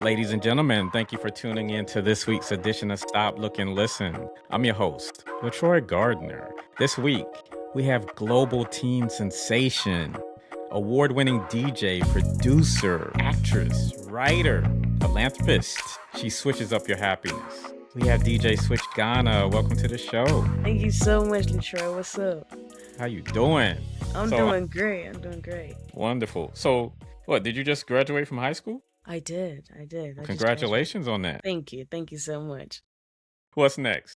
Ladies and gentlemen, thank you for tuning in to this week's edition of Stop, Look, and Listen. I'm your host, LeTroy Gardner. This week, we have global teen sensation, award winning DJ, producer, actress, writer, philanthropist. She switches up your happiness. We have DJ Switch Ghana. Welcome to the show. Thank you so much, LeTroy. What's up? How you doing? I'm So doing great. I'm doing great. wonderful. So, what, did you just graduate from high school? I did. I did. I just graduated. Congratulations on that. Thank you. Thank you so much. What's next?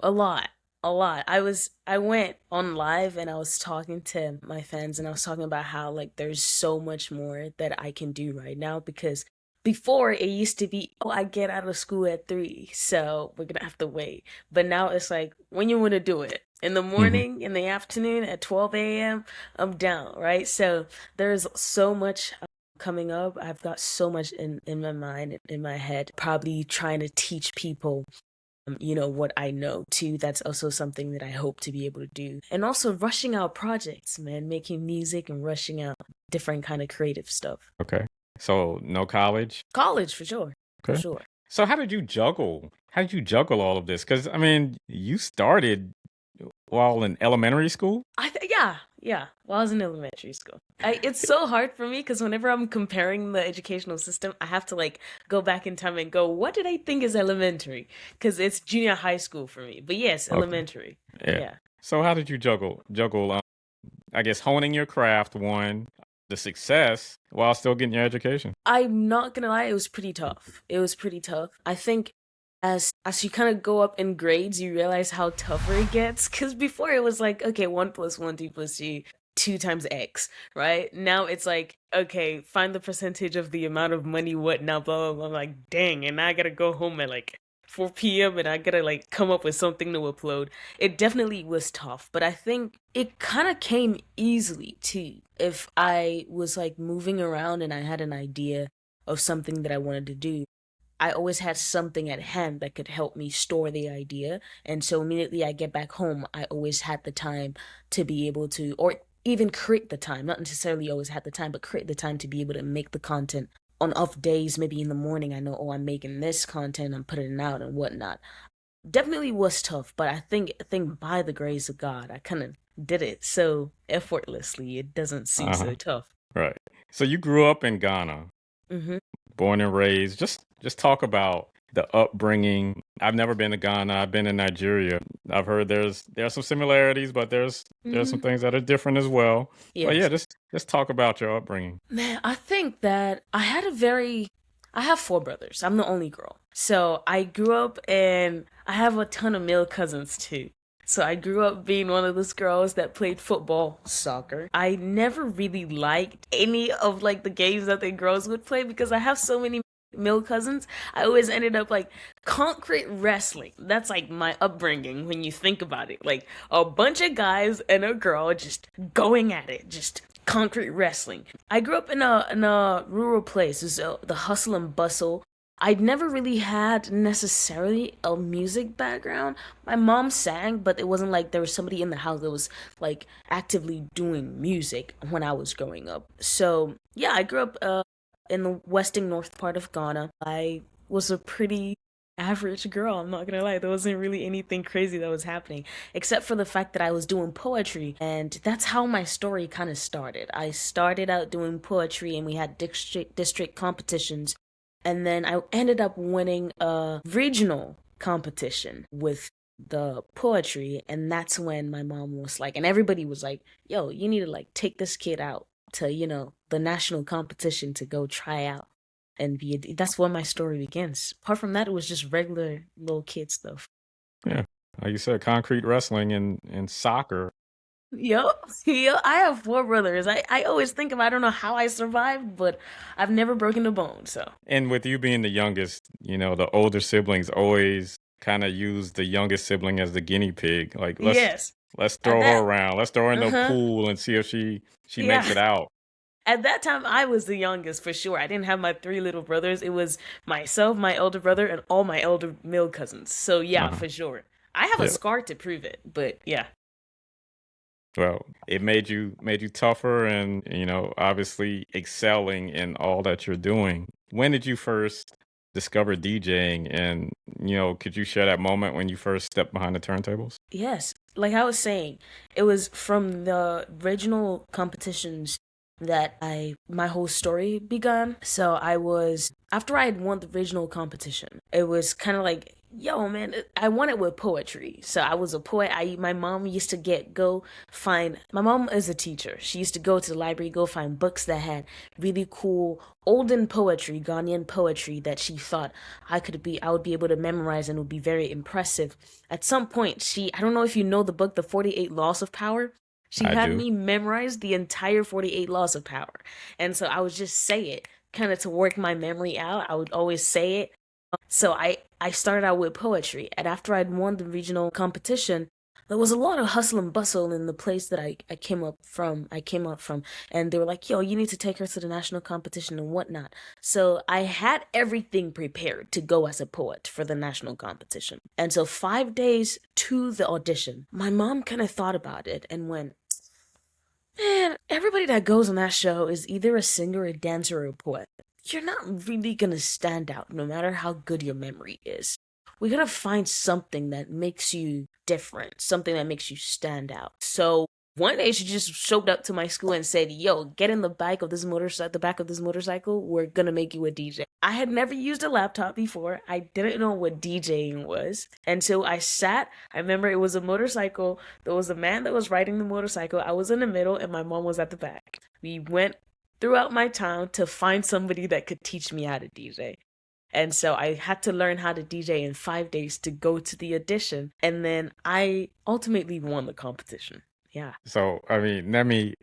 A lot. A lot. I went on live and I was talking to my fans and I was talking about how like there's so much more that I can do right now because before it used to be, oh, I get out of school at 3, so we're gonna have to wait. But now it's like when you want to do it. In the hmm morning, in the afternoon, at 12 a.m., I'm down, right? So there's so much coming up. I've got so much in my mind, in my head, probably trying to teach people what I know too. That's also something that I hope to be able to do. And also rushing out projects, man, making music and rushing out different kind of creative stuff. Okay. So no college? College for sure. For Okay. sure. So how did you juggle? How did you juggle all of this? Because I mean, you started while in elementary school. Yeah. While I was in elementary school, it's so hard for me because whenever I'm comparing the educational system, I have to like go back in time and go, what did I think is elementary? Because it's junior high school for me. But yes, Okay. elementary. Yeah. Yeah. So how did you juggle? I guess honing your craft, one, the success while still getting your education. I'm not gonna lie, it was pretty tough. It was pretty tough. I think as you kind of go up in grades, you realize how tougher it gets. Because before it was like, okay, 1 + 1, 2 + 2, 2 times X, right? Now it's like, okay, find the percentage of the amount of money, what now, blah, blah, blah. I'm like, dang, and now I gotta go home at like 4 p.m. and I gotta like come up with something to upload. It definitely was tough, but I think it kind of came easily too. If I was like moving around and I had an idea of something that I wanted to do, I always had something at hand that could help me store the idea. And so immediately I get back home, I always had the time to be able to, or even create the time, not necessarily always had the time, but create the time to be able to make the content on off days. Maybe in the morning, I know, oh, I'm making this content, I'm putting it out and whatnot. Definitely was tough, but I think by the grace of God, I kind of did it so effortlessly. It doesn't seem Uh-huh. so tough. Right. So you grew up in Ghana, Hmm. born and raised. Just talk about the upbringing. I've never been to Ghana. I've been in Nigeria. I've heard there are some similarities, but there's some Hmm. things that are different as well. But yeah, Yes. just talk about your upbringing. Man, I think that I have 4 brothers. I'm the only girl. So I grew up and I have a ton of male cousins too. So I grew up being one of those girls that played football, soccer. I never really liked any of like the games that the girls would play because I have so many male cousins. I always ended up like concrete wrestling. That's like my upbringing when you think about it. Like a bunch of guys and a girl just going at it, just concrete wrestling. I grew up in a rural place, so the hustle and bustle. I'd never really had necessarily a music background. My mom sang, but it wasn't like there was somebody in the house that was like actively doing music when I was growing up. So yeah, I grew up in the western north part of Ghana. I was a pretty average girl, I'm not gonna lie. There wasn't really anything crazy that was happening, except for the fact that I was doing poetry, and that's how my story kind of started. I started out doing poetry, and we had district competitions, and then I ended up winning a regional competition with the poetry, and that's when my mom was like, and everybody was like, yo, you need to like take this kid out to the national competition to go try out and that's where my story begins. Apart from that, it was just regular little kid stuff. Yeah. Like you said, concrete wrestling and soccer. Yup. Yup. I have 4 brothers. I always think of I don't know how I survived, but I've never broken a bone, so. And with you being the youngest, the older siblings always kind of use the youngest sibling as the guinea pig. Like Yes. let's At throw her that around. Let's throw her in the uh-huh. pool and see if she makes Yeah. it out. At that time I was the youngest for sure. I didn't have my 3 little brothers. It was myself, my elder brother, and all my elder male cousins. So yeah, Uh-huh. for sure. I have a Yeah. scar to prove it, but yeah. Well, it made you tougher and, obviously excelling in all that you're doing. When did you first discovered DJing, and could you share that moment when you first stepped behind the turntables? Yes, like I was saying, it was from the original competitions that my whole story began. So I was after I had won the original competition, it was kind of like, yo, man, I won it with poetry. So I was a poet. I My mom used to go find. My mom is a teacher. She used to go to the library, go find books that had really cool olden poetry, Ghanaian poetry that she thought I would be able to memorize and it would be very impressive. At some point, I don't know if you know the book, The 48 Laws of Power. She I had do. me memorize the entire 48 Laws of Power. And so I would just say it, kind of to work my memory out. I would always say it. So I started out with poetry. And after I'd won the regional competition, there was a lot of hustle and bustle in the place that I came up from. And they were like, yo, you need to take her to the national competition and whatnot. So I had everything prepared to go as a poet for the national competition. And so 5 days to the audition, my mom kind of thought about it and went, man, everybody that goes on that show is either a singer, a dancer, or a poet. You're not really gonna stand out no matter how good your memory is. We gotta find something that makes you different, something that makes you stand out. So one day she just showed up to my school and said, yo, get in the back of this motorcycle, we're gonna make you a DJ. I had never used a laptop before. I didn't know what DJing was. And so I remember it was a motorcycle. There was a man that was riding the motorcycle. I was in the middle and my mom was at the back. We went throughout my town to find somebody that could teach me how to DJ. And so I had to learn how to DJ in 5 days to go to the audition. And then I ultimately won the competition. Yeah. So, I mean,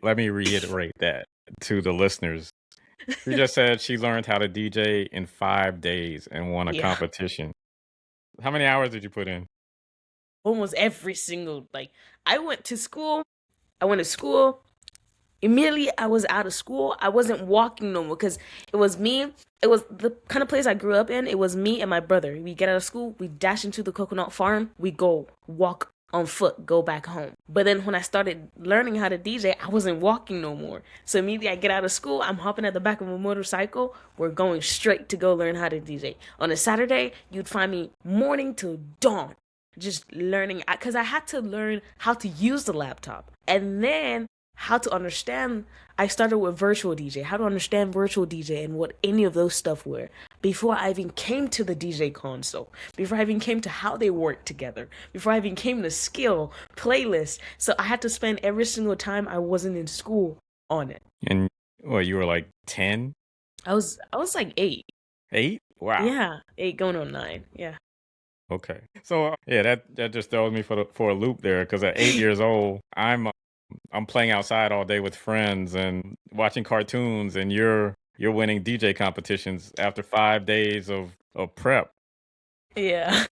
let me reiterate that to the listeners. She just said she learned how to DJ in 5 days and won a Yeah. competition. How many hours did you put in? Almost every single, like, I went to school. I went to school. Immediately I was out of school. I wasn't walking no more because it was me. It was the kind of place I grew up in. It was me and my brother. We get out of school, we dash into the coconut farm, we go walk on foot, go back home. But then when I started learning how to DJ, I wasn't walking no more. So immediately I get out of school, I'm hopping at the back of a motorcycle. We're going straight to go learn how to DJ. On a Saturday, you'd find me morning till dawn, just learning because I had to learn how to use the laptop. And then how to understand. I started with virtual DJ, how to understand virtual DJ and what any of those stuff were before I even came to the DJ console, before I even came to how they work together, before I even came to skill, playlists. So I had to spend every single time I wasn't in school on it. And well, you were like 10, I was like 8. 8? Wow. Yeah, 8 going on 9. Yeah. Okay. So yeah, that just throws me for a loop there because at 8 years old, I'm playing outside all day with friends and watching cartoons, and you're winning DJ competitions after 5 days of prep. Yeah.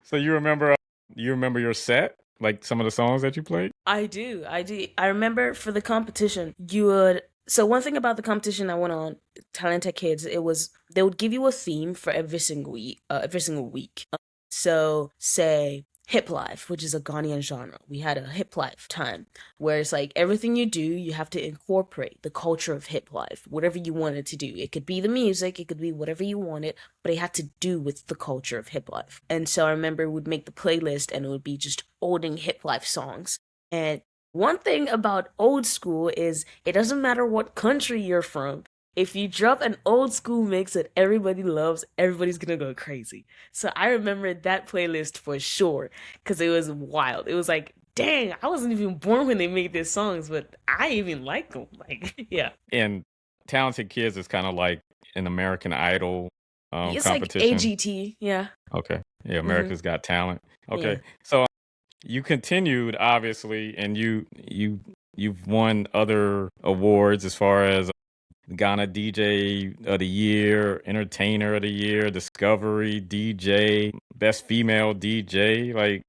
So you remember your set, like some of the songs that you played? I do. I do. I remember for the competition, you would. So one thing about the competition I went on, Talented Kids, it was they would give you a theme for every single week. So say hip life, which is a Ghanaian genre. We had a hip life time where it's like everything you do, you have to incorporate the culture of hip life, whatever you wanted to do. It could be the music, it could be whatever you wanted, but it had to do with the culture of hip life. And so I remember we'd make the playlist and it would be just olden hip life songs. And one thing about old school is it doesn't matter what country you're from. If you drop an old school mix that everybody loves, everybody's gonna go crazy. So I remember that playlist for sure because it was wild. It was like, dang, I wasn't even born when they made these songs, but I even like them. Like, yeah. And Talented Kids is kind of like an American Idol It's like competition. AGT. Yeah. Okay. Yeah, Hmm. America's Got Talent. Yeah. Okay. So you continued obviously, and you've won other awards as far as Ghana DJ of the Year, Entertainer of the Year, Discovery DJ, Best Female DJ. Like,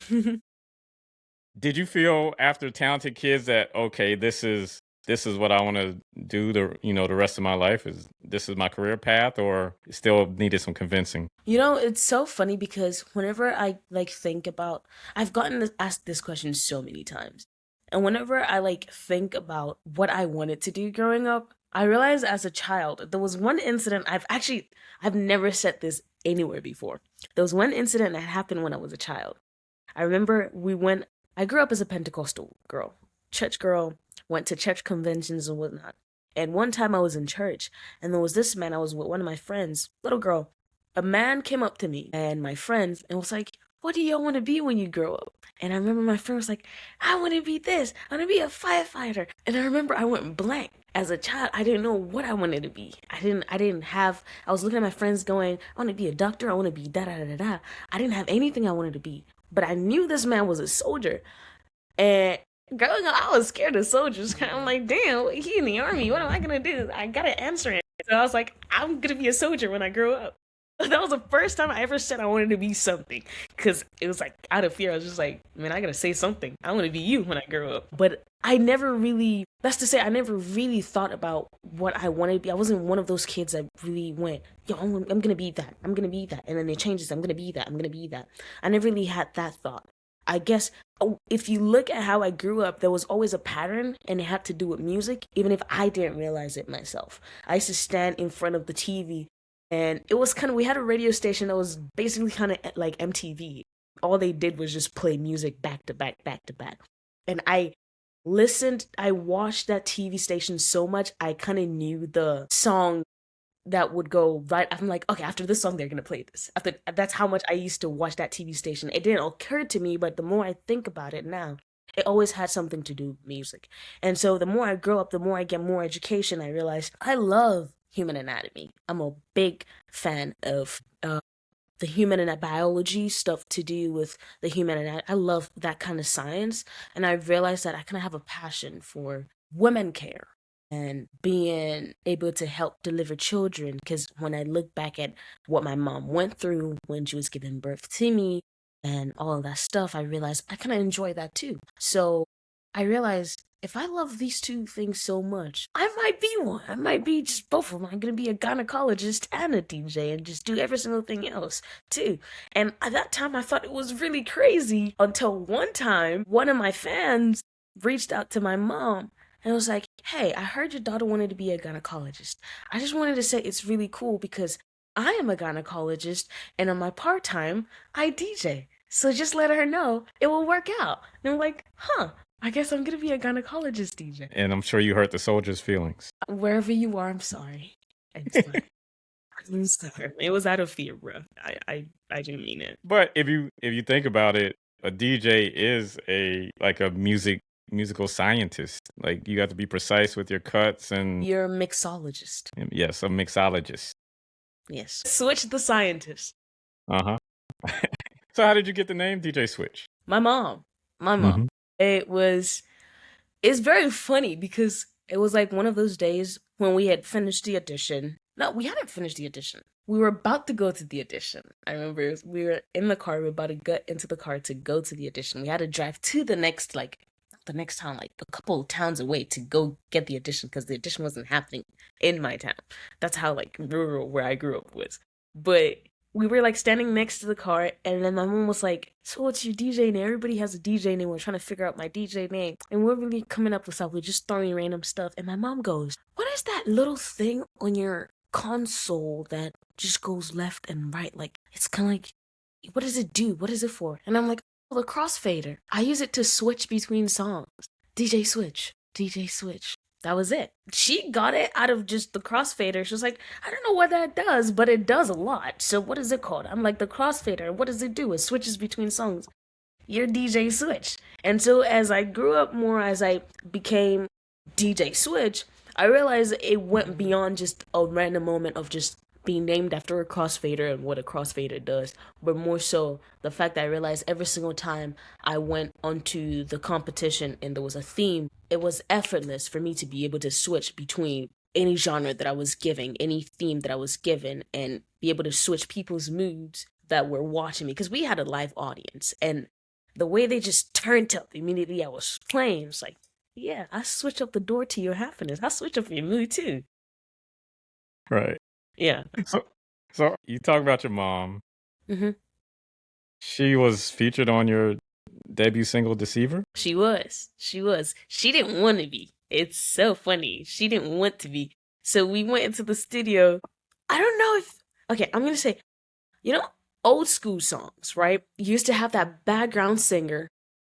did you feel after Talented Kids that okay, this is what I want to do the rest of my life? This is my career path, or still needed some convincing? It's so funny because whenever I like think about, I've asked this question so many times. And whenever I like think about what I wanted to do growing up, I realized as a child, there was one incident I've never said this anywhere before. There was one incident that happened when I was a child. I remember I grew up as a Pentecostal girl, church girl, went to church conventions and whatnot. And one time I was in church, and there was this man, I was with one of my friends, little girl. A man came up to me and my friends and was like, what do y'all want to be when you grow up? And I remember my friend was like, I want to be this. I want to be a firefighter. And I remember I went blank. As a child, I didn't know what I wanted to be. I was looking at my friends going, I want to be a doctor. I want to be da da da da. I didn't have anything I wanted to be. But I knew this man was a soldier. And growing up, I was scared of soldiers. Kind of like, damn, he in the army. What am I going to do? I got to answer it. So I was like, I'm going to be a soldier when I grow up. That was the first time I ever said I wanted to be something. Because it was like out of fear. I was just like, man, I got to say something. I want to be you when I grow up. But I never really thought about what I wanted to be. I wasn't one of those kids that really went, yo, I'm going to be that. I'm going to be that. And then it changes. I'm going to be that. I'm going to be that. I never really had that thought. I guess if you look at how I grew up, there was always a pattern, and it had to do with music, even if I didn't realize it myself. I used to stand in front of the TV, and it was we had a radio station that was basically kind of like MTV. All they did was just play music back to back, back to back. And I watched that TV station so much, I kind of knew the song that would go right. I'm like, okay, after this song, they're going to play this. That's how much I used to watch that TV station. It didn't occur to me, but the more I think about it now, it always had something to do with music. And so the more I grow up, the more I get more education, I realize I love human anatomy. I'm a big fan of the human and biology stuff to do with the human anatomy. I love that kind of science. And I realized that I kind of have a passion for women care and being able to help deliver children. Because when I look back at what my mom went through when she was giving birth to me and all of that stuff, I realized I kind of enjoy that too. So I realized if I love these two things so much, I might be one. I might be just both of them. I'm going to be a gynecologist and a DJ and just do every single thing else too. And at that time, I thought it was really crazy until one time, one of my fans reached out to my mom and was like, hey, I heard your daughter wanted to be a gynecologist. I just wanted to say it's really cool because I am a gynecologist and on my part-time, I DJ. So just let her know it will work out. And I'm like, I guess I'm going to be a gynecologist DJ. And I'm sure you hurt the soldiers' feelings. Wherever you are, I'm sorry. I'm sorry. It was out of fear, bro. I didn't mean it. But if you think about it, a DJ is a musical scientist. Like you have to be precise with your cuts and you're a mixologist. Yes, a mixologist. Yes. Switch the scientist. Uh-huh. So how did you get the name DJ Switch? My mom. Mm-hmm. It's very funny because it was like one of those days when we had finished the audition. No, we hadn't finished the audition. We were about to go to the audition. I remember we were in the car. We were about to get into the car to go to the audition. We had to drive to the next town, like a couple of towns away to go get the audition because the audition wasn't happening in my town. That's how like rural where I grew up was. But we were like standing next to the car, and then my mom was like, so what's your DJ name? Everybody has a DJ name. We're trying to figure out my DJ name. And we're really coming up with stuff. We're just throwing random stuff. And my mom goes, what is that little thing on your console that just goes left and right? Like, it's kind of like, what does it do? What is it for? And I'm like, oh, the crossfader. I use it to switch between songs. DJ Switch. DJ Switch. That was it. She got it out of just the crossfader. She was like, I don't know what that does, but it does a lot. So what is it called? I'm like, the crossfader. What does it do? It switches between songs. You're DJ Switch. And so as I grew up more, as I became DJ Switch, I realized it went beyond just a random moment of just being named after a crossfader and what a crossfader does, but more so the fact that I realized every single time I went onto the competition and there was a theme, it was effortless for me to be able to switch between any genre that I was giving, any theme that I was given, and be able to switch people's moods that were watching me, because we had a live audience, and the way they just turned up immediately I was playing, it's like, yeah, I switch up the door to your happiness. I switch up your mood too. Right. Yeah. So you talk about your mom. Mm-hmm. She was featured on your debut single, Deceiver? She was. She didn't want to be. It's so funny. She didn't want to be. So we went into the studio. I don't know if... Okay, I'm going to say... You know, old school songs, right? You used to have that background singer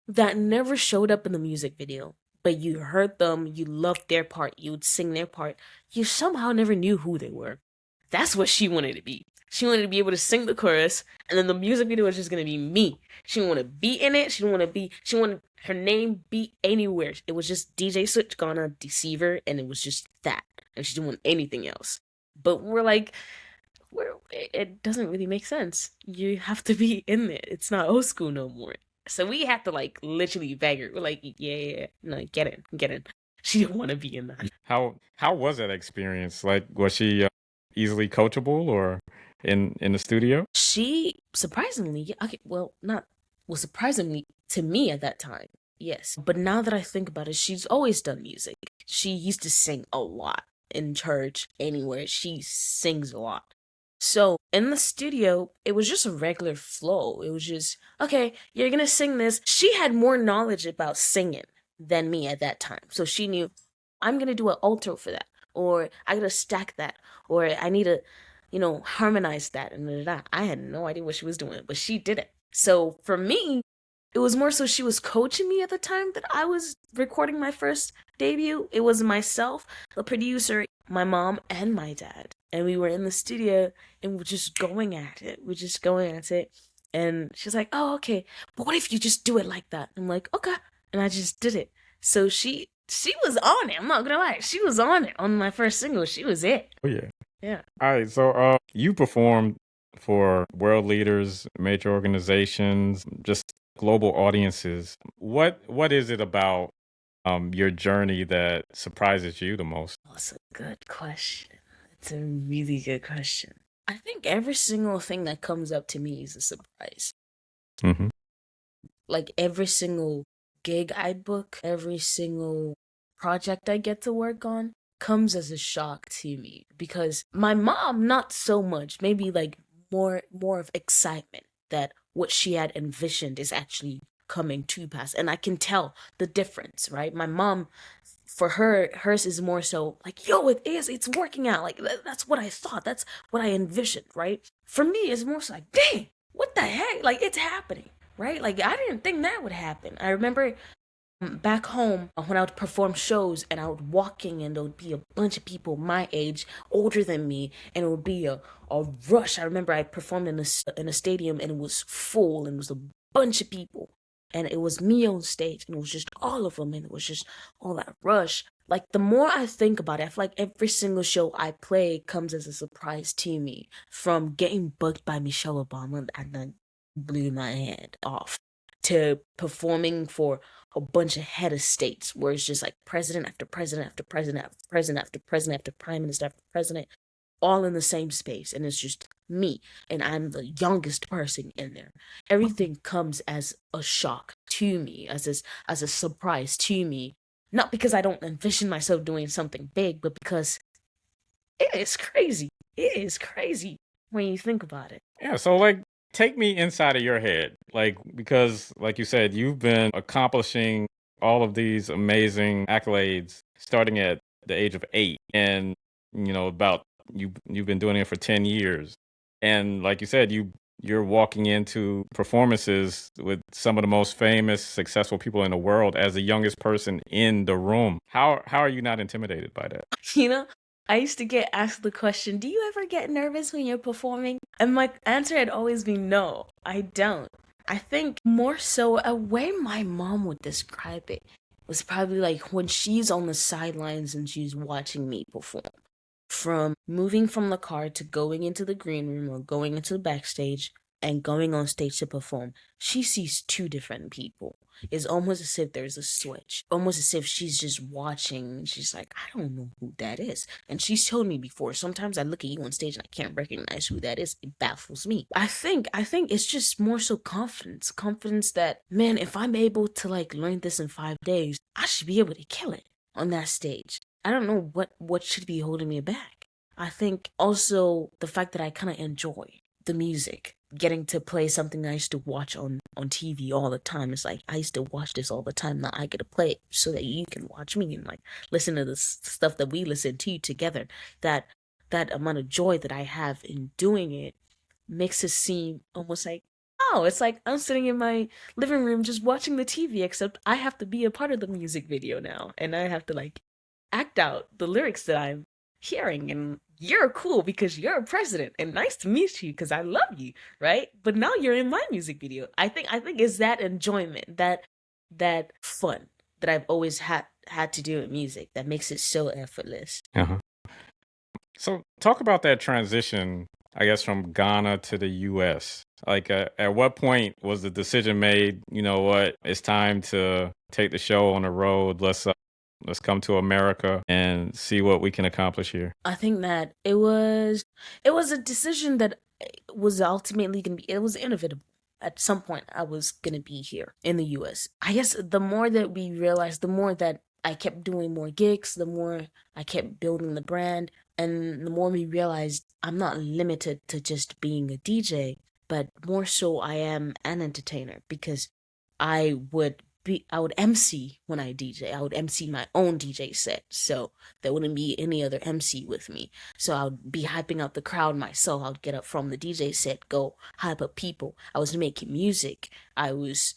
that never showed up in the music video, but you heard them, you loved their part, you would sing their part. You somehow never knew who they were. That's what she wanted to be. She wanted to be able to sing the chorus, and then the music video was just gonna be me. She didn't want to be in it. She wanted her name be anywhere. It was just DJ Switch Ghana Deceiver, and it was just that. And she didn't want anything else. But we're like, it doesn't really make sense. You have to be in there. It's not old school no more. So we had to like literally beg her. We're like, yeah, no, get in, get in. She didn't want to be in that. How was that experience? Like, was she easily coachable or in the studio? She surprisingly, yeah, okay, well, not well, surprisingly to me at that time, yes. But now that I think about it, she's always done music. She used to sing a lot in church, anywhere. She sings a lot. So in the studio, it was just a regular flow. It was just, okay, you're gonna sing this. She had more knowledge about singing than me at that time. So she knew I'm gonna do an alto for that, or I gotta stack that, or I need to, harmonize that. And I had no idea what she was doing, but she did it. So for me, it was more so she was coaching me at the time that I was recording my first debut. It was myself, the producer, my mom, and my dad. And we were in the studio and we're just going at it. We're just going at it. And she's like, oh, okay. But what if you just do it like that? I'm like, okay. And I just did it. So she was on it. I'm not gonna lie. She was on it on my first single. She was it. Oh yeah. Yeah. All right. So you performed for world leaders, major organizations, just global audiences. What is it about your journey that surprises you the most? That's a good question. It's a really good question. I think every single thing that comes up to me is a surprise. Hmm. Like every single gig I book, every single project I get to work on comes as a shock to me because my mom not so much, maybe like more of excitement that what she had envisioned is actually coming to pass, and I can tell the difference, right? My mom, for her, hers is more so like, yo, it's working out, like that's what I thought, that's what I envisioned, right? For me it's more so like, dang, what the heck, like it's happening, right? Like I didn't think that would happen. I remember back home when I would perform shows and I would walking and there would be a bunch of people my age, older than me, and it would be a rush. I remember I performed in a stadium and it was full and it was a bunch of people and it was me on stage and it was just all of them and it was just all that rush. Like the more I think about it, I feel like every single show I play comes as a surprise to me, from getting booked by Michelle Obama and then blew my head off to performing for a bunch of head of states where it's just like president after president after president after president after president after prime minister after president, all in the same space, and it's just me, and I'm the youngest person in there. Everything comes as a shock to me, as a surprise to me, not because I don't envision myself doing something big, but because it is crazy. It is crazy when you think about it. Yeah. So like, take me inside of your head, like, because like you said, you've been accomplishing all of these amazing accolades starting at the age of 8, and about you've been doing it for 10 years, and like you said, you're walking into performances with some of the most famous, successful people in the world as the youngest person in the room. How are you not intimidated by that? You know, I used to get asked the question, do you ever get nervous when you're performing? And my answer had always been no, I don't. I think more so a way my mom would describe it was probably like when she's on the sidelines and she's watching me perform. From moving from the car to going into the green room or going into the backstage and going on stage to perform, she sees two different people. It's almost as if there's a switch, almost as if she's just watching. And she's like, I don't know who that is. And she's told me before, sometimes I look at you on stage and I can't recognize who that is. It baffles me. I think it's just more so confidence that, man, if I'm able to like learn this in 5 days, I should be able to kill it on that stage. I don't know what should be holding me back. I think also the fact that I kind of enjoy the music, getting to play something I used to watch on TV all the time. It's like, I used to watch this all the time. Now I get to play it so that you can watch me and like listen to the stuff that we listen to together. That amount of joy that I have in doing it makes it seem almost like, oh, it's like I'm sitting in my living room just watching the TV, except I have to be a part of the music video now, and I have to like act out the lyrics that I'm hearing. And you're cool because you're a president, and nice to meet you because I love you, right? But now you're in my music video. I think it's that enjoyment, that fun that I've always had to do in music that makes it so effortless. Uh-huh. So talk about that transition, I guess, from Ghana to the US. Like, at what point was the decision made, you know what, it's time to take the show on the road. Let's come to America and see what we can accomplish here. I think that it was a decision that was ultimately gonna be, it was inevitable. At some point I was gonna be here in the US. I guess the more that we realized, the more that I kept doing more gigs, the more I kept building the brand, and the more we realized I'm not limited to just being a DJ, but more so I am an entertainer because I would MC when I DJ. I would MC my own DJ set. So there wouldn't be any other MC with me. So I would be hyping up the crowd myself. I would get up from the DJ set, go hype up people. I was making music. I was,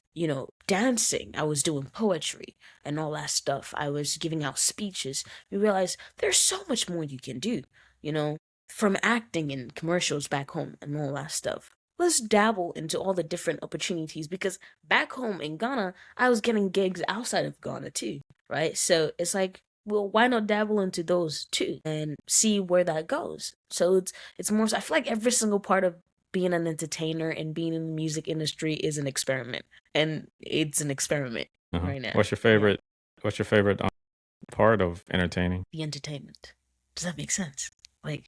dancing. I was doing poetry and all that stuff. I was giving out speeches. We realized there's so much more you can do, you know, from acting in commercials back home and all that stuff. Let's dabble into all the different opportunities because back home in Ghana, I was getting gigs outside of Ghana too, right? So it's like, well, why not dabble into those too and see where that goes? So it's more. I feel like every single part of being an entertainer and being in the music industry is an experiment, and it's an experiment Uh-huh. right now. What's your Yeah, favorite? What's your favorite part of entertaining? the entertainment. Does that make sense? Like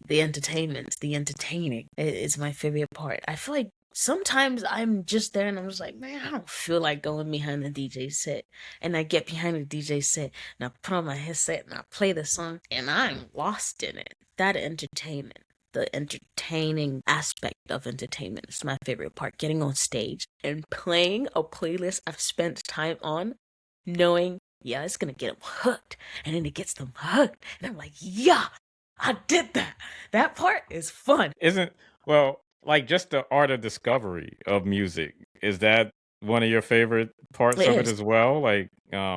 the entertainment, the entertaining is my favorite part. I feel like sometimes I'm just there and I'm just like, man, I don't feel like going behind the DJ set. And I get behind the DJ set and I put on my headset and I play the song and I'm lost in it. That entertainment, the entertaining aspect of entertainment is my favorite part. Getting on stage and playing a playlist I've spent time on, knowing, yeah, it's gonna get them hooked. And then it gets them hooked. And I'm like, yeah, I did that. That part is fun. Isn't well, like just the art of discovery of music. Is that one of your favorite parts It of it is. as well? Like,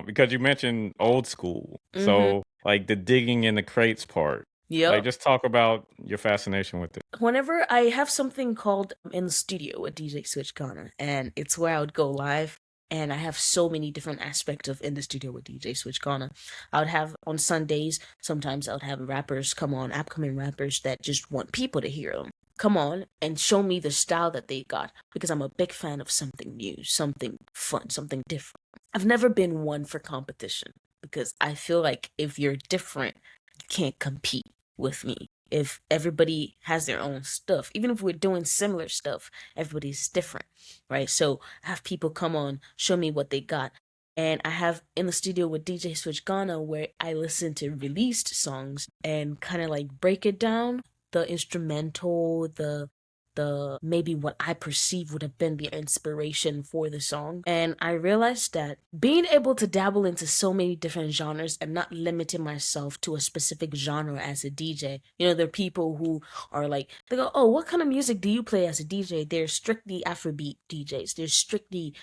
because you mentioned old school, Mm-hmm. so like the digging in the crates part. Like, Yep. just talk about your fascination with it. Whenever I have something called in the studio with DJ Switch Ghana, and it's where I would go live. And I have so many different aspects of in the studio with DJ Switch Ghana. I would have on Sundays, sometimes I would have rappers come on, upcoming rappers that just want people to hear them. Come on and show me the style that they got because I'm a big fan of something new, something fun, something different. I've never been one for competition because I feel like if you're different, you can't compete with me. If everybody has their own stuff, even if we're doing similar stuff, everybody's different, right? So I have people come on, show me what they got. And I have in the studio with DJ Switch Ghana where I listen to released songs and kind of like break it down, the instrumental, the maybe what I perceive would have been the inspiration for the song. And I realized that being able to dabble into so many different genres and not limiting myself to a specific genre as a DJ. There are people who are like, they go, oh, what kind of music do you play as a DJ? They're strictly Afrobeat DJs. They're strictly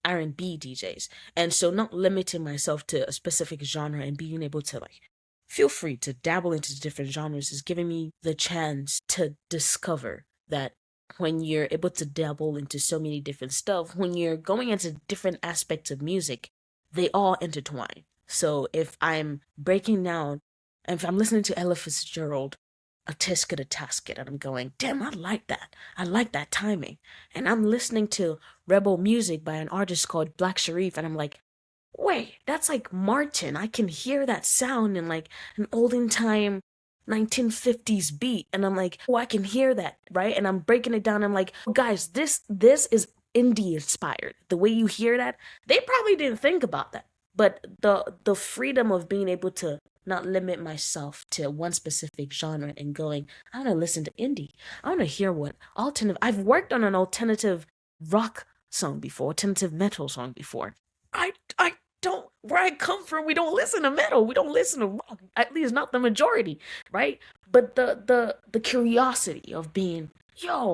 R&B DJs. And so not limiting myself to a specific genre and being able to like feel free to dabble into different genres is giving me the chance to discover that when you're able to dabble into so many different stuff, when you're going into different aspects of music, they all intertwine. So if I'm breaking down, if I'm listening to Ella Fitzgerald, a Tisket, a Tasket, and I'm going, damn, I like that. I like that timing. And I'm listening to Rebel Music by an artist called Black Sharif, and I'm like, wait, that's like Martin. I can hear that sound in like an olden time 1950s beat. And I'm like, oh, I can hear that, right? And I'm breaking it down. I'm like, oh, guys, this is indie inspired. The way you hear that, they probably didn't think about that. But the freedom of being able to not limit myself to one specific genre and going, I want to listen to indie. I want to hear what alternative. I've worked on an alternative rock song before, alternative metal song before. I don't, where I come from, we don't listen to metal, we don't listen to rock, at least not the majority, right? But the curiosity of being, yo,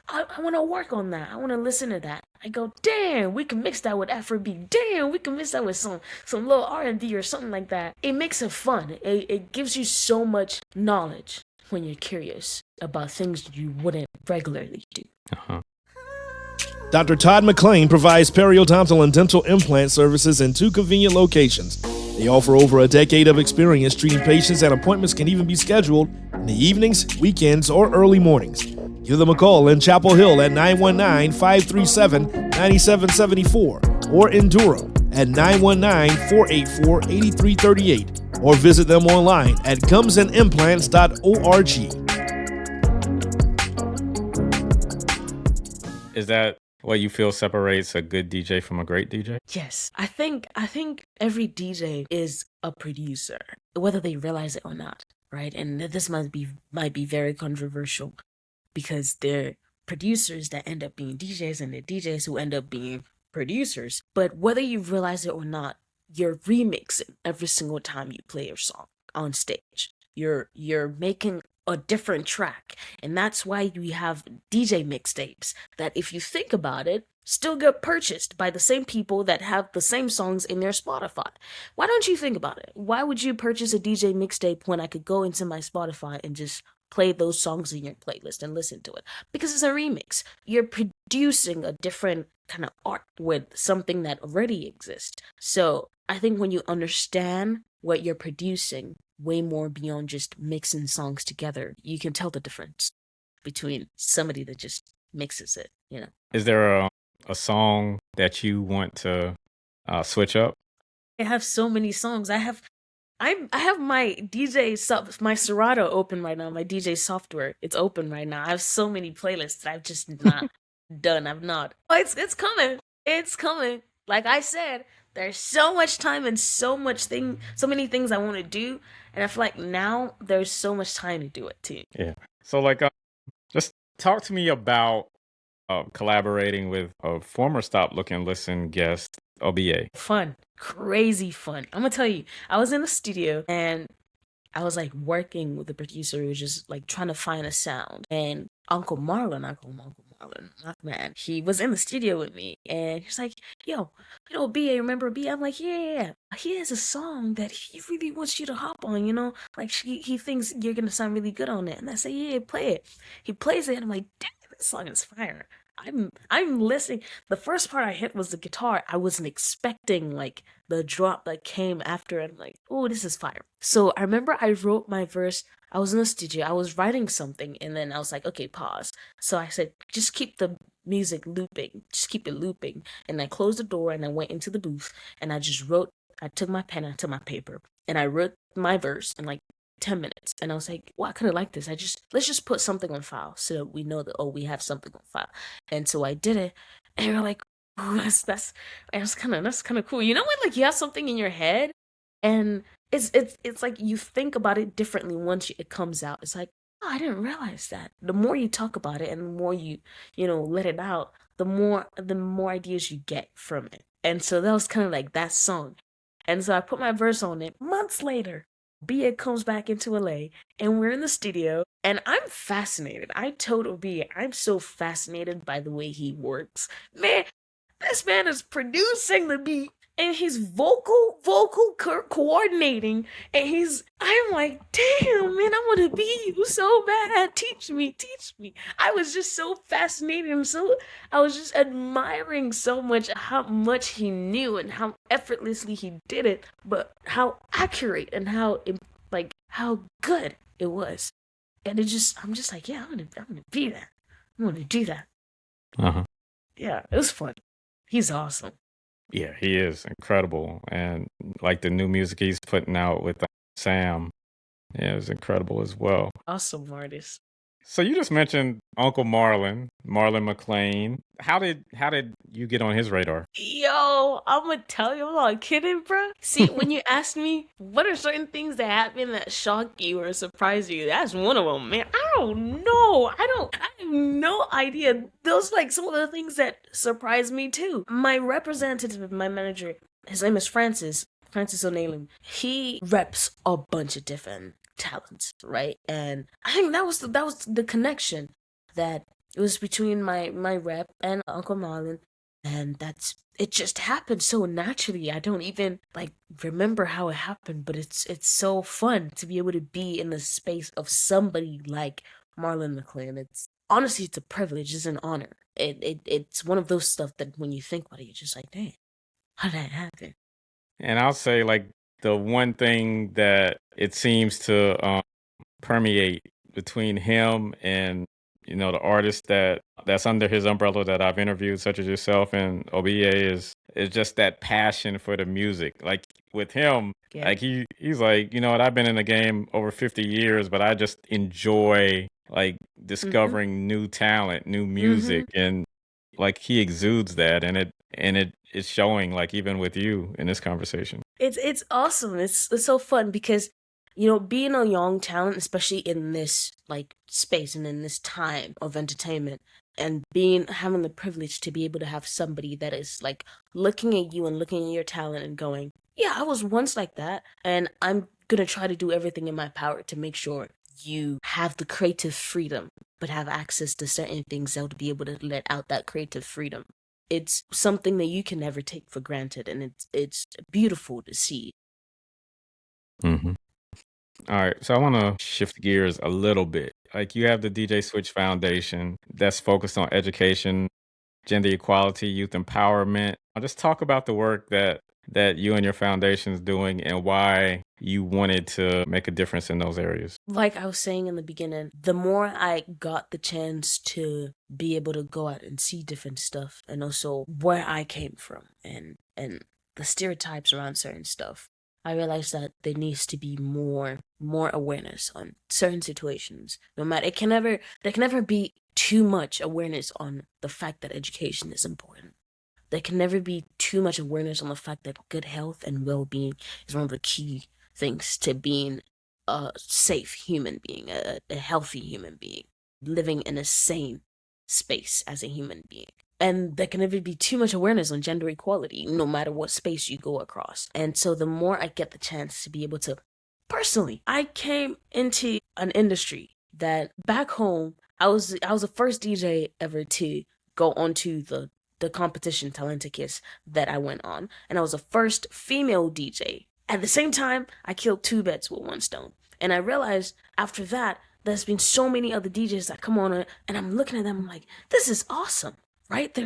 I want to work on that. I want to listen to that. I go, damn, we can mix that with Afrobeat. Damn, we can mix that with some little R&B or something like that. It makes it fun. It gives you so much knowledge when you're curious about things you wouldn't regularly do. Uh-huh. Dr. Todd McLean provides periodontal and dental implant services in 2 convenient locations. They offer over a decade of experience treating patients, and appointments can even be scheduled in the evenings, weekends, or early mornings. Give them a call in Chapel Hill at 919-537-9774 or in Durham at 919-484-8338 or visit them online at gumsandimplants.org. Is that what you feel separates a good DJ from a great DJ? Yes, I think every DJ is a producer, whether they realize it or not, right? And this might be very controversial because they're producers that end up being DJs and they're DJs who end up being producers. But whether you realize it or not, you're remixing every single time you play your song on stage. You're making a different track, and that's why we have DJ mixtapes that, if you think about it, still get purchased by the same people that have the same songs in their Spotify. Why don't you think about it? Why would you purchase a DJ mixtape when I could go into my Spotify and just play those songs in your playlist and listen to it? Because it's a remix. You're producing a different kind of art with something that already exists. So I think when you understand what you're producing way more beyond just mixing songs together, you can tell the difference between somebody that just mixes it, you know. Is there a song that you want to switch up? I have so many songs. I have my my Serato open right now, my DJ software. It's open right now. I have so many playlists that I've just not done. I've not. Oh, it's coming. It's coming. Like I said, there's so much time and so many things I want to do, and I feel like now there's so much time to do it too. Yeah. So just talk to me about collaborating with a former Stop, Look, and Listen guest, OBA. Fun. Crazy fun. I'm gonna tell you, I was in the studio and I was like working with the producer who was just like trying to find a sound. And Uncle Marlon, I call him Uncle Marlon, man, he was in the studio with me and he's like, yo, BA, remember BA? I'm like, yeah. He has a song that he really wants you to hop on, like he thinks you're gonna sound really good on it. And I say, yeah, play it. He plays it and I'm like, damn, this song is fire. I'm listening. The first part I hit was the guitar. I wasn't expecting like the drop that came after. And I'm like, oh, this is fire. So I remember I wrote my verse. I was in the studio. I was writing something, and then I was like, okay, pause. So I said, just keep the music looping. Just keep it looping. And I closed the door and I went into the booth and I just wrote. I took my pen, I took my paper, and I wrote my verse in like 10 minutes. And I was like, well, I kind of like this. Let's just put something on file so that we know that, oh, we have something on file. And so I did it. And you're like, oh, that's kind of cool. You know when like you have something in your head and it's like you think about it differently once it comes out. It's like, oh, I didn't realize that. The more you talk about it and the more you let it out, the more ideas you get from it. And so that was kind of like that song. And so I put my verse on it. Months later, Bia comes back into LA and we're in the studio and I'm fascinated. I told Bia, I'm so fascinated by the way he works. Man, this man is producing the beat and he's vocal coordinating and I'm like, damn, man, I want to be you so bad. Teach me. I was just so fascinated and I was just admiring so much how much he knew and how effortlessly he did it, but how accurate and how good it was. And I'm just like, yeah, I'm gonna be that. I'm gonna do that. Uh-huh. Yeah, it was fun. He's awesome. Yeah, he is incredible. And like the new music he's putting out with Sam, yeah, it was incredible as well. Awesome artist. So you just mentioned Uncle Marlon McLean. How did you get on his radar? Yo, I'm gonna tell you, I'm not kidding, bro. See, when you ask me what are certain things that happen that shock you or surprise you, that's one of them, man. I don't know. I have no idea. Those like some of the things that surprise me too. My representative, my manager, his name is Francis O'Neill. He reps a bunch of different talents, right? And I think that was the connection that It was between my rep and Uncle Marlon, and it just happened so naturally. I don't even like remember how it happened, but it's so fun to be able to be in the space of somebody like Marlon McClain. It's honestly, it's a privilege, it's an honor. It's one of those stuff that when you think about it, you're just like, dang, how did that happen? And I'll say, like, the one thing that it seems to permeate between him and the artists that's under his umbrella that I've interviewed, such as yourself and OBA, is just that passion for the music. Like with him, Yeah. like he's like, what, I've been in the game over 50 years, but I just enjoy like discovering new talent, new music, and like he exudes that, and it is showing, like, even with you in this conversation. It's awesome. It's so fun because being a young talent, especially in this like space and in this time of entertainment, and having the privilege to be able to have somebody that is like looking at you and looking at your talent and going, yeah, I was once like that, and I'm gonna try to do everything in my power to make sure you have the creative freedom, but have access to certain things that would be able to let out that creative freedom. It's something that you can never take for granted, and it's beautiful to see. Mm-hmm. All right, so I want to shift gears a little bit. Like, you have the DJ Switch Foundation that's focused on education, gender equality, youth empowerment. I'll just talk about the work that you and your foundation is doing and why you wanted to make a difference in those areas. Like I was saying in the beginning, the more I got the chance to be able to go out and see different stuff, and also where I came from, and the stereotypes around certain stuff, I realized that there needs to be more awareness on certain situations. No matter there can never be too much awareness on the fact that education is important. There can never be too much awareness on the fact that good health and well-being is one of the key things to being a safe human being, a healthy human being, living in a sane space as a human being. And there can never be too much awareness on gender equality, no matter what space you go across. And so the more I get the chance to be able to, personally, I came into an industry that back home, I was the first DJ ever to go onto the competition Talenticus that I went on, and I was the first female DJ. At the same time, I killed two birds with one stone. And I realized after that, there's been so many other DJs that come on it, and I'm looking at them, I'm like, this is awesome, right?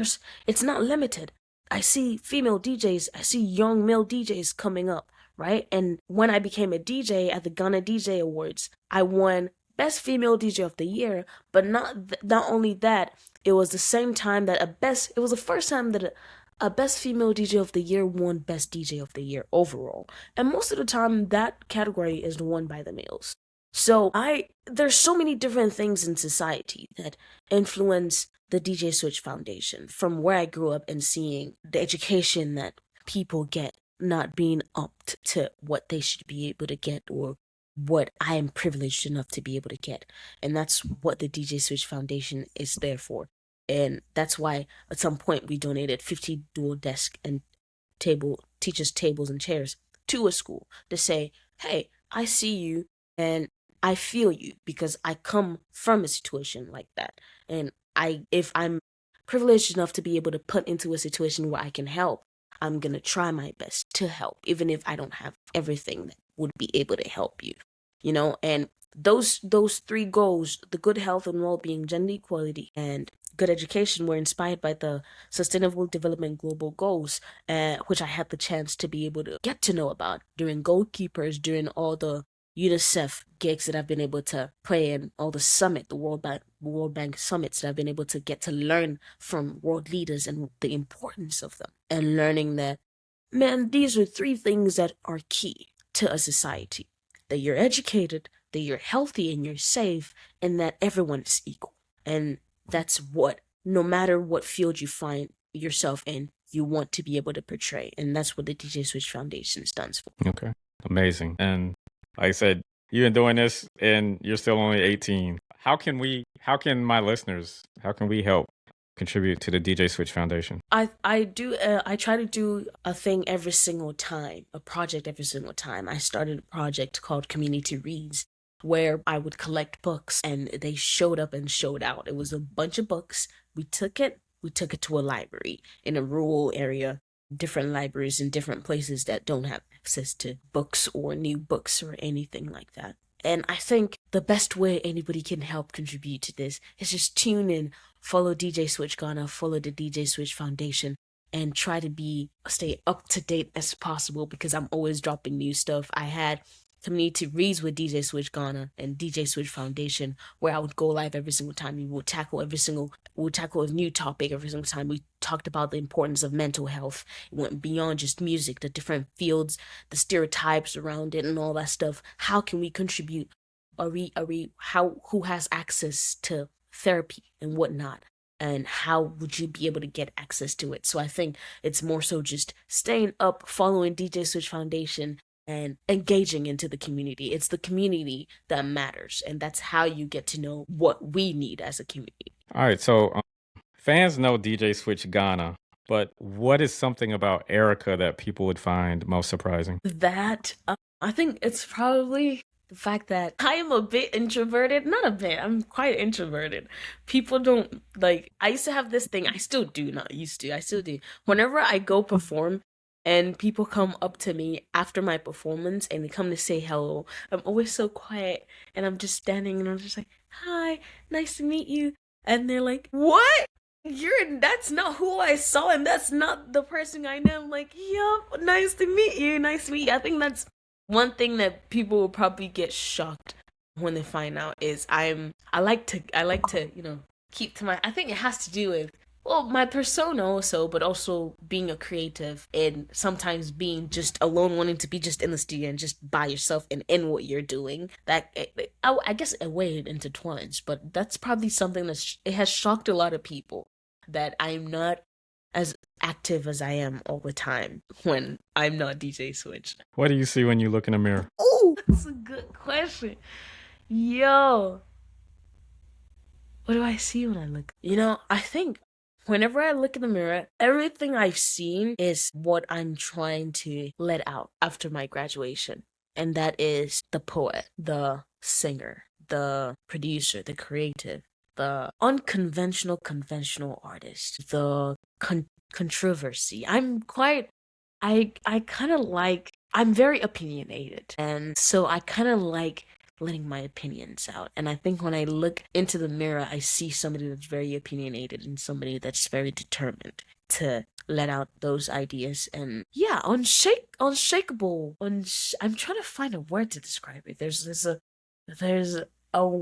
It's not limited. I see female DJs, I see young male DJs coming up, right? And when I became a DJ at the Ghana DJ Awards, I won Best Female DJ of the Year, but not only that, it was the same time that it was the first time that a Best Female DJ of the Year won Best DJ of the Year overall. And most of the time, that category is won by the males. So there's so many different things in society that influence the DJ Switch Foundation, from where I grew up and seeing the education that people get not being upped to what they should be able to get, or what I am privileged enough to be able to get. And that's what the DJ Switch Foundation is there for. And that's why at some point we donated 50 dual desk and teachers' tables and chairs to a school to say, hey, I see you and I feel you, because I come from a situation like that. And if I'm privileged enough to be able to put into a situation where I can help, I'm going to try my best to help, even if I don't have everything that would be able to help you, and those three goals, the good health and well-being, gender equality, and good education, were inspired by the Sustainable Development Global Goals, which I had the chance to be able to get to know about during Goalkeepers, during all the UNICEF gigs that I've been able to play in, all the World Bank summits that I've been able to get to learn from world leaders and the importance of them, and learning that, man, these are three things that are key to a society: that you're educated, that you're healthy and you're safe, and that everyone is equal. And that's what, no matter what field you find yourself in, you want to be able to portray. And that's what the DJ Switch Foundation stands for. Okay. Amazing. And like I said, you've been doing this and you're still only 18. How can we help contribute to the DJ Switch Foundation? I try to do a thing every single time, a project every single time. I started a project called Community Reads, where I would collect books and they showed up and showed out. It was a bunch of books. We took it to a library in a rural area, different libraries in different places that don't have access to books or new books or anything like that. And I think the best way anybody can help contribute to this is just tune in, follow DJ Switch Ghana, follow the DJ Switch Foundation, and try to stay up to date as possible because I'm always dropping new stuff. I had community reads with DJ Switch Ghana and DJ Switch Foundation, where I would go live every single time. We would tackle a new topic every single time. We talked about the importance of mental health. It went beyond just music, the different fields, the stereotypes around it, and all that stuff. How can we contribute? Who has access to therapy and whatnot? And how would you be able to get access to it? So I think it's more so just staying up, following DJ Switch Foundation, and engaging into the community. It's the community that matters, and that's how you get to know what we need as a community. All right, so fans know DJ Switch Ghana, but what is something about Erica that people would find most surprising? That I think it's probably the fact that I am a bit introverted. Not a bit, I'm quite introverted. People don't like, I used to have this thing, I still do. Whenever I go perform, and people come up to me after my performance and they come to say hello, I'm always so quiet and I'm just standing and I'm just like, hi, nice to meet you. And they're like, what? That's not who I saw and that's not the person I know. I'm like, yup, nice to meet you. I think that's one thing that people will probably get shocked when they find out is I like to, keep to I think it has to do with, well, my persona also, but also being a creative and sometimes being just alone, wanting to be just in the studio and just by yourself and in what you're doing. That I guess a way it intertwines, but that's probably something it has shocked a lot of people, that I'm not as active as I am all the time when I'm not DJ Switch. What do you see when you look in the mirror? Oh, that's a good question. Yo, what do I see when I look? I think whenever I look in the mirror, everything I've seen is what I'm trying to let out after my graduation. And that is the poet, the singer, the producer, the creative, the conventional artist, the controversy. I'm very opinionated. And so I kind of like letting my opinions out. And I think when I look into the mirror, I see somebody that's very opinionated and somebody that's very determined to let out those ideas. And yeah, unshakable. I'm trying to find a word to describe it. There's a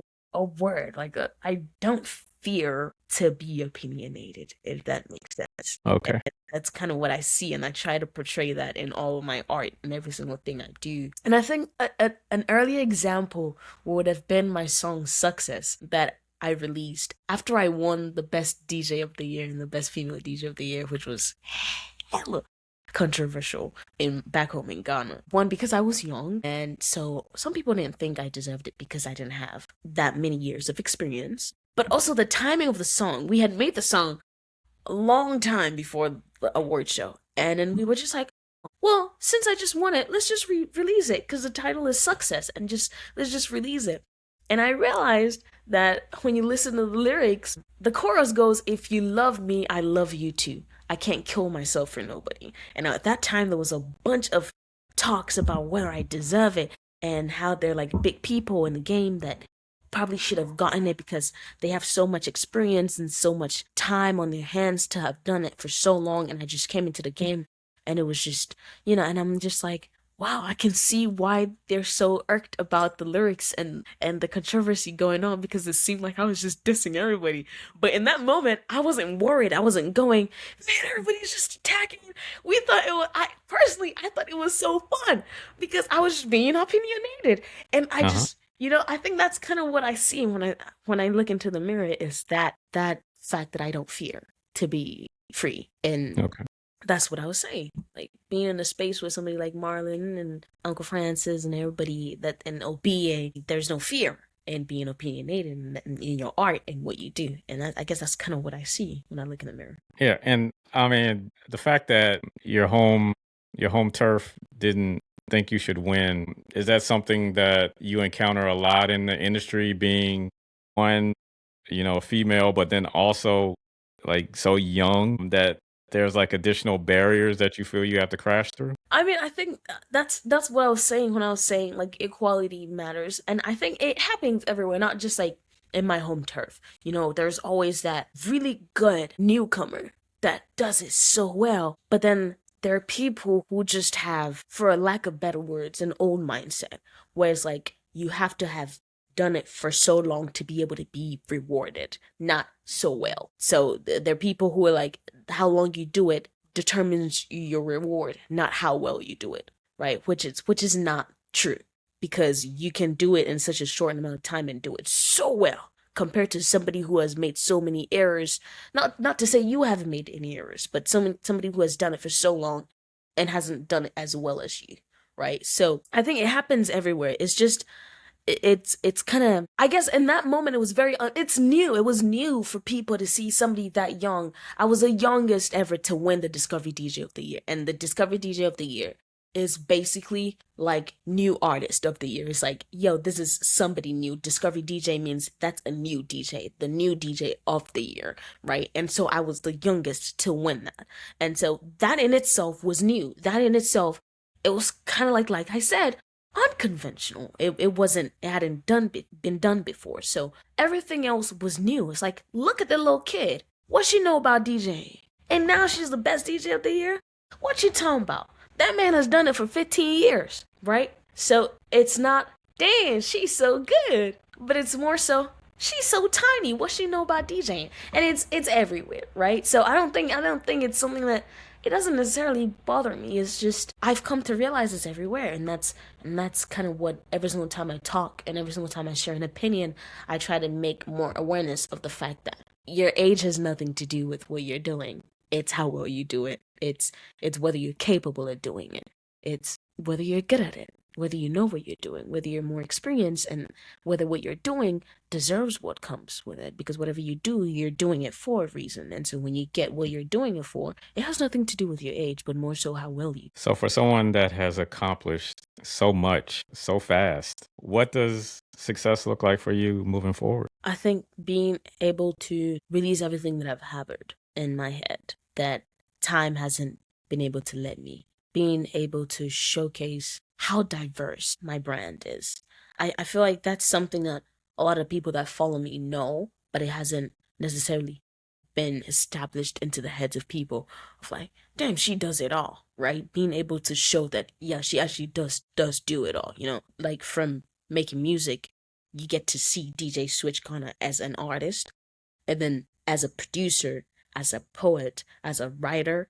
word, like I don't fear to be opinionated, if that makes sense. Okay. And that's kind of what I see, and I try to portray that in all of my art and every single thing I do. And I think an early example would have been my song Success that I released after I won the best DJ of the year and the best female DJ of the year, which was hella controversial back home in Ghana. One, because I was young, and so some people didn't think I deserved it because I didn't have that many years of experience. But also the timing of the song. We had made the song a long time before the award show, and then we were just like, well, since I just won it, let's just release it because the title is Success, and let's just release it. And I realized that when you listen to the lyrics, the chorus goes, if you love me, I love you too. I can't kill myself for nobody. And at that time, there was a bunch of talks about whether I deserve it and how they're like big people in the game that probably should have gotten it because they have so much experience and so much time on their hands to have done it for so long. And I just came into the game and it was just, and I'm just like, wow, I can see why they're so irked about the lyrics and the controversy going on, because it seemed like I was just dissing everybody. But in that moment, I wasn't worried. I wasn't going, man, everybody's just attacking. I thought it was so fun because I was just being opinionated. And I just, I think that's kind of what I see when I look into the mirror, is that fact that I don't fear to be free. And Okay. That's what I was saying. Like being in a space with somebody like Marlon and Uncle Francis and everybody and OBA, there's no fear in being opinionated in your art and what you do. And I guess that's kind of what I see when I look in the mirror. Yeah, and I mean the fact that your home turf didn't think you should win. Is that something that you encounter a lot in the industry, being one, a female, but then also like so young that there's like additional barriers that you feel you have to crash through? I mean, I think that's what I was saying when I was saying like equality matters, and I think it happens everywhere, not just like in my home turf. There's always that really good newcomer that does it so well, but then there are people who just have, for a lack of better words, an old mindset, where it's like you have to have done it for so long to be able to be rewarded, not so well. So there are people who are like, how long you do it determines your reward, not how well you do it, right? Which is not true, because you can do it in such a short amount of time and do it so well compared to somebody who has made so many errors. Not to say you haven't made any errors, but somebody who has done it for so long and hasn't done it as well as you, right? So I think it happens everywhere. It's just it's kind of, I guess in that moment it was it's new. It was new for people to see somebody that young. I was the youngest ever to win the Discovery DJ of the Year, and the Discovery DJ of the Year is basically like new artist of the year. It's like, yo, this is somebody new. Discovery DJ means that's a new DJ, the new DJ of the year, right? And so I was the youngest to win that. And so that in itself was new. That in itself, it was kind of like I said, unconventional. It hadn't been done before. So everything else was new. It's like, look at the little kid. What she know about DJing? And now she's the best DJ of the year? What you talking about? That man has done it for 15 years, right? So it's not, dang, she's so good. But it's more so, she's so tiny. What she know about DJing? And it's everywhere, right? So I don't think it's something that, it doesn't necessarily bother me. It's just, I've come to realize it's everywhere. And that's kind of what, every single time I talk and every single time I share an opinion, I try to make more awareness of the fact that your age has nothing to do with what you're doing. It's how well you do it. It's whether you're capable of doing it. It's whether you're good at it, whether you know what you're doing, whether you're more experienced, and whether what you're doing deserves what comes with it. Because whatever you do, you're doing it for a reason. And so when you get what you're doing it for, it has nothing to do with your age, but more so how well you. So for someone that has accomplished so much so fast, what does success look like for you moving forward? I think being able to release everything that I've harbored in my head that time hasn't been able to let me. Being able to showcase how diverse my brand is. I feel like that's something that a lot of people that follow me know, but it hasn't necessarily been established into the heads of people of like, damn, she does it all, right? Being able to show that, yeah, she actually does do it all, like from making music, you get to see DJ Switch Gardner as an artist, and then as a producer, as a poet, as a writer,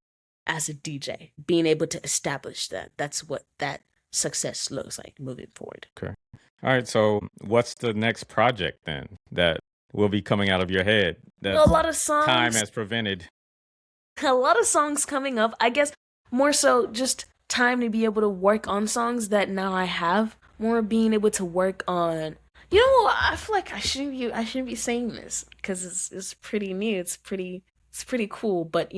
as a DJ, being able to establish that's what that success looks like moving forward. Okay. All right. So what's the next project then that will be coming out of your head that a lot of songs, time has prevented? A lot of songs coming up. I guess more so just time to be able to work on songs that now I have. More being able to work on. I feel like I shouldn't be saying this because it's pretty new. It's pretty cool. But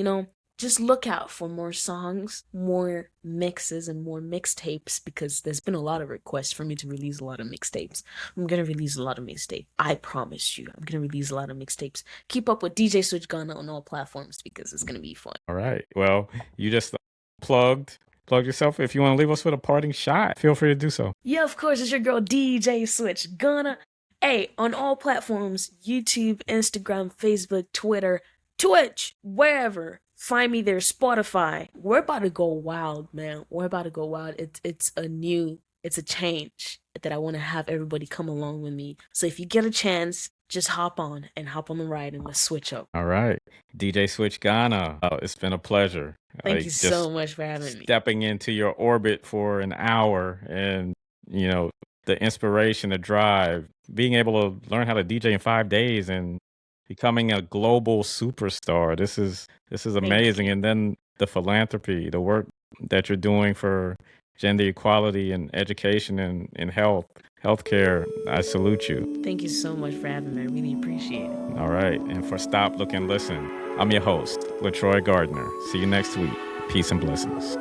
just look out for more songs, more mixes, and more mixtapes, because there's been a lot of requests for me to release a lot of mixtapes. I'm going to release a lot of mixtapes. I promise you, I'm going to release a lot of mixtapes. Keep up with DJ Switch Gardner on all platforms because it's going to be fun. All right. Well, you just plugged yourself. If you want to leave us with a parting shot, feel free to do so. Yeah, of course. It's your girl, DJ Switch Gardner. Hey, on all platforms, YouTube, Instagram, Facebook, Twitter, Twitch, wherever. Find me there, Spotify. We're about to go wild, man. We're about to go wild. It's a change that I want to have everybody come along with me. So if you get a chance, just hop on the ride and let's switch up. All right. DJ Switch Gardner, it's been a pleasure. Thank you so much for having me. Stepping into your orbit for an hour and, the inspiration, the drive, being able to learn how to DJ in 5 days and becoming a global superstar. This is amazing. And then the philanthropy, the work that you're doing for gender equality and education and healthcare. I salute you. Thank you so much for having me. I really appreciate it. All right. And for Stop, Look, and Listen, I'm your host, LeTroy Gardner. See you next week. Peace and blessings.